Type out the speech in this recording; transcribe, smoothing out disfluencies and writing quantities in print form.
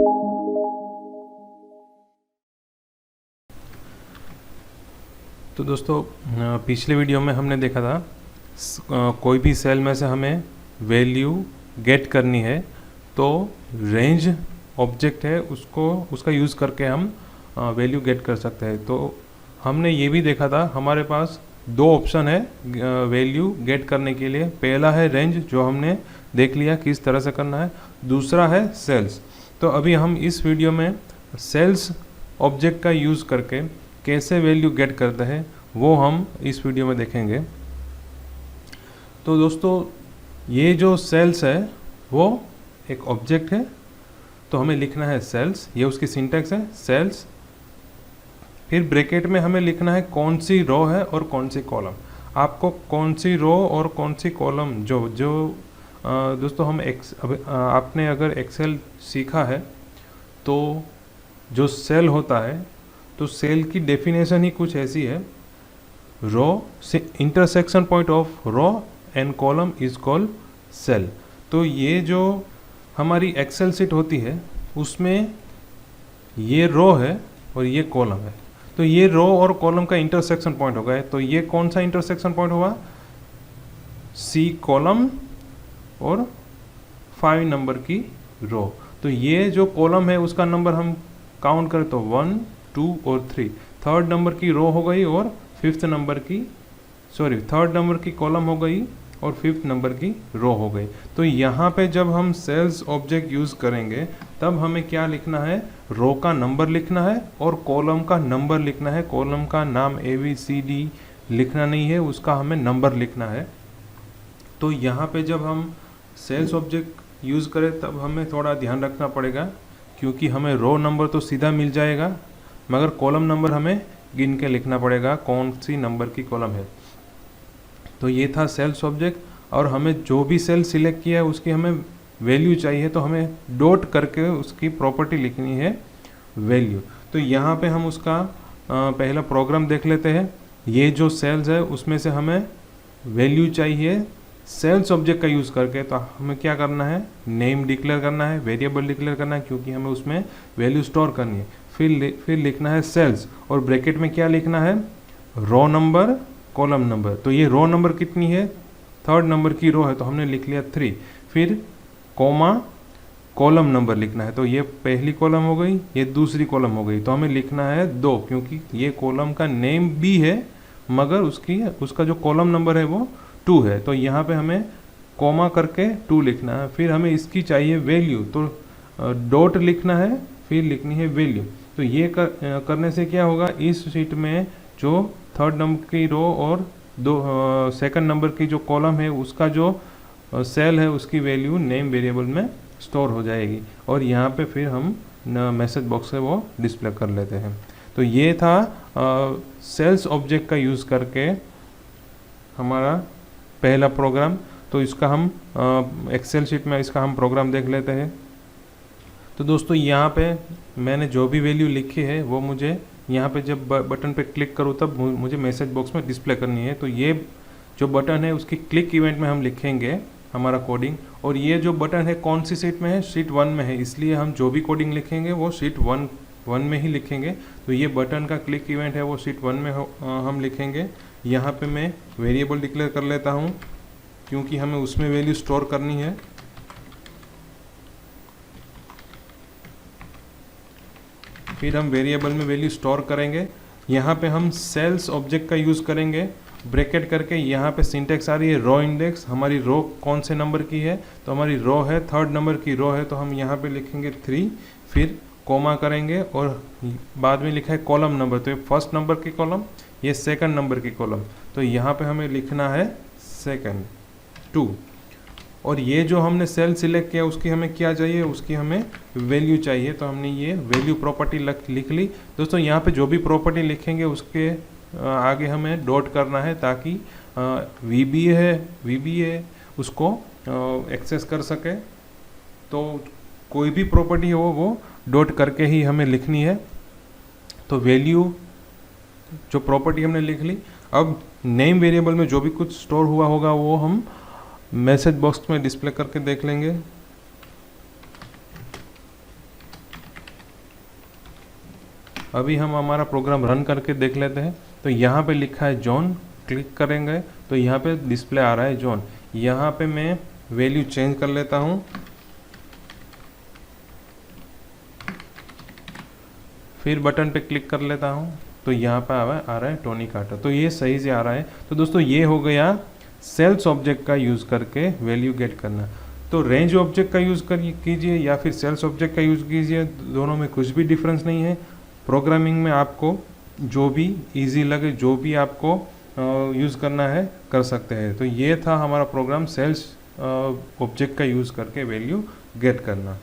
तो दोस्तों पिछले वीडियो में हमने देखा था कोई भी सेल में से हमें वैल्यू गेट करनी है तो रेंज ऑब्जेक्ट है उसका यूज़ करके हम वैल्यू गेट कर सकते हैं। तो हमने ये भी देखा था हमारे पास दो ऑप्शन है वैल्यू गेट करने के लिए। पहला है रेंज, जो हमने देख लिया किस तरह से करना है। दूसरा है सेल्स। तो अभी हम इस वीडियो में सेल्स ऑब्जेक्ट का यूज़ करके कैसे वैल्यू गेट करते हैं वो हम इस वीडियो में देखेंगे। तो दोस्तों ये जो सेल्स है वो एक ऑब्जेक्ट है, तो हमें लिखना है सेल्स, ये उसकी सिंटैक्स है सेल्स। फिर ब्रैकेट में हमें लिखना है कौन सी रो है और कौन सी कॉलम। आपको कौन सी रो और कौन सी कॉलम दोस्तों आपने अगर एक्सेल सीखा है तो जो सेल होता है तो सेल की डेफिनेशन ही कुछ ऐसी है, रो से intersection point of row and column is called cell. तो ये जो हमारी एक्सेल शीट होती है उसमें ये रो है और ये कॉलम है, तो ये रो और कॉलम का इंटरसेक्शन पॉइंट होगा। तो ये कौन सा इंटरसेक्शन पॉइंट होगा? सी कॉलम और 5 नंबर की रो। तो ये जो कॉलम है उसका नंबर हम काउंट करें तो 1, 2 और 3। थर्ड नंबर की रो हो गई और थर्ड नंबर की कॉलम हो गई और 5th नंबर की रो हो गई। तो यहाँ पे जब हम सेल्स ऑब्जेक्ट यूज़ करेंगे तब हमें क्या लिखना है? रो का नंबर लिखना है और कॉलम का नंबर लिखना है। कॉलम का नाम ABCD लिखना नहीं है, उसका हमें नंबर लिखना है। तो यहाँ पे जब हम सेल्स ऑब्जेक्ट यूज़ करें तब हमें थोड़ा ध्यान रखना पड़ेगा, क्योंकि हमें रो नंबर तो सीधा मिल जाएगा मगर कॉलम नंबर हमें गिन के लिखना पड़ेगा कौन सी नंबर की कॉलम है। तो ये था सेल्स ऑब्जेक्ट, और हमें जो भी सेल सिलेक्ट किया है उसकी हमें वैल्यू चाहिए तो हमें डॉट करके उसकी प्रॉपर्टी लिखनी है वैल्यू। तो यहाँ पे हम उसका पहला प्रोग्राम देख लेते हैं। ये जो सेल्स है उसमें से हमें वैल्यू चाहिए सेल्स ऑब्जेक्ट का यूज़ करके। तो हमें क्या करना है? नेम डिक्लेयर करना है, वेरिएबल डिक्लेयर करना है, क्योंकि हमें उसमें वैल्यू स्टोर करनी है। फिर लिखना है सेल्स, और ब्रैकेट में क्या लिखना है? Row number, column number. तो ये रो नंबर कितनी है? थर्ड नंबर की रो है तो हमने लिख लिया 3। फिर कॉमा कॉलम नंबर लिखना है। तो ये पहली कॉलम हो गई, ये दूसरी कॉलम हो गई, तो हमें लिखना है 2, क्योंकि ये कॉलम का नेम भी है मगर उसका जो कॉलम नंबर है वो 2 है। तो यहाँ पे हमें कॉमा करके 2 लिखना है। फिर हमें इसकी चाहिए वैल्यू, तो डॉट लिखना है, फिर लिखनी है वैल्यू। तो ये करने से क्या होगा? इस शीट में जो थर्ड नंबर की रो और सेकंड नंबर की जो कॉलम है उसका जो सेल है उसकी वैल्यू नेम वेरिएबल में स्टोर हो जाएगी, और यहाँ पे फिर हम मैसेज बॉक्स से वो डिस्प्ले कर लेते हैं। तो ये था सेल्स ऑब्जेक्ट का यूज़ करके हमारा पहला प्रोग्राम। तो इसका हम एक्सेल शीट में इसका हम प्रोग्राम देख लेते हैं। तो दोस्तों यहाँ पे मैंने जो भी वैल्यू लिखी है वो मुझे यहाँ पे जब बटन पे क्लिक करूँ तब मुझे मैसेज बॉक्स में डिस्प्ले करनी है। तो ये जो बटन है उसकी क्लिक इवेंट में हम लिखेंगे हमारा कोडिंग, और ये जो बटन है कौन सी शीट में है? शीट 1 में है, इसलिए हम जो भी कोडिंग लिखेंगे वो शीट 1 में ही लिखेंगे। तो ये बटन का क्लिक इवेंट है वो शीट 1 में हम लिखेंगे। यहाँ पे मैं वेरिएबल डिक्लेयर कर लेता हूँ क्योंकि हमें उसमें वैल्यू स्टोर करनी है। फिर हम वेरिएबल में वैल्यू स्टोर करेंगे। यहाँ पे हम सेल्स ऑब्जेक्ट का यूज़ करेंगे ब्रैकेट करके। यहाँ पे सिंटेक्स आ रही है रो इंडेक्स। हमारी रो कौन से नंबर की है? तो हमारी रो है थर्ड नंबर की रो है, तो हम यहाँ पे लिखेंगे 3, फिर कोमा करेंगे और बाद में लिखा है कॉलम नंबर। तो ये फर्स्ट नंबर की कॉलम, ये सेकंड नंबर की कॉलम, तो यहाँ पे हमें लिखना है सेकंड 2। और ये जो हमने सेल सिलेक्ट किया उसकी हमें क्या चाहिए? उसकी हमें वैल्यू चाहिए, तो हमने ये वैल्यू प्रॉपर्टी लिख ली। दोस्तों यहाँ पे जो भी प्रॉपर्टी लिखेंगे उसके आगे हमें डॉट करना है ताकि VBA उसको एक्सेस कर सके। तो कोई भी प्रॉपर्टी हो वो डॉट करके ही हमें लिखनी है। तो वैल्यू जो प्रॉपर्टी हमने लिख ली। अब नेम वेरिएबल में जो भी कुछ स्टोर हुआ होगा वो हम मैसेज बॉक्स में डिस्प्ले करके देख लेंगे। अभी हम हमारा प्रोग्राम रन करके देख लेते हैं। तो यहाँ पे लिखा है जॉन, क्लिक करेंगे तो यहाँ पे डिस्प्ले आ रहा है जॉन। यहाँ पे मैं वैल्यू चेंज कर लेता हूँ, फिर बटन पे क्लिक कर लेता हूँ तो यहाँ पे आ रहा है टोनी कार्टर। तो ये सही से आ रहा है। तो दोस्तों ये हो गया सेल्स ऑब्जेक्ट का यूज़ करके वैल्यू गेट करना। तो रेंज ऑब्जेक्ट का यूज़ कीजिए या फिर सेल्स ऑब्जेक्ट का यूज़ कीजिए, दोनों में कुछ भी डिफरेंस नहीं है। प्रोग्रामिंग में आपको जो भी इजी लगे, जो भी आपको यूज़ करना है कर सकते हैं। तो ये था हमारा प्रोग्राम सेल्स ऑब्जेक्ट का यूज़ करके वैल्यू गेट करना।